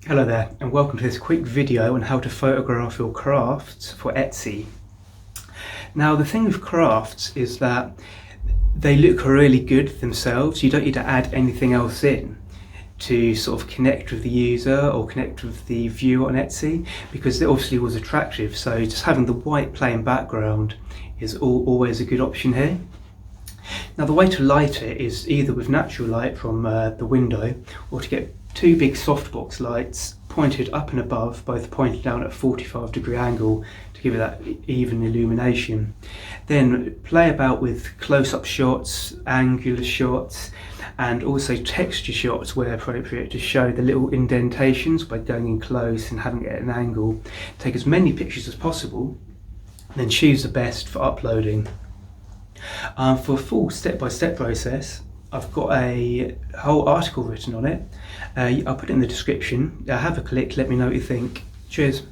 Hello there, and welcome to this quick video on how to photograph your crafts for Etsy. Now, the thing with crafts is that they look really good themselves. You don't need to add anything else in to sort of connect with the user or connect with the viewer on Etsy, because it obviously was attractive. So just having the white plain background is always a good option here. Now, the way to light it is either with natural light from the window, or to get two big softbox lights pointed up and above, both pointed down at a 45-degree angle to give it that even illumination. Then play about with close-up shots, angular shots, and also texture shots where appropriate to show the little indentations by going in close and having it at an angle. Take as many pictures as possible, then choose the best for uploading. For a full step-by-step process, I've got a whole article written on it. I'll put it in the description. Have a click, let me know what you think. Cheers.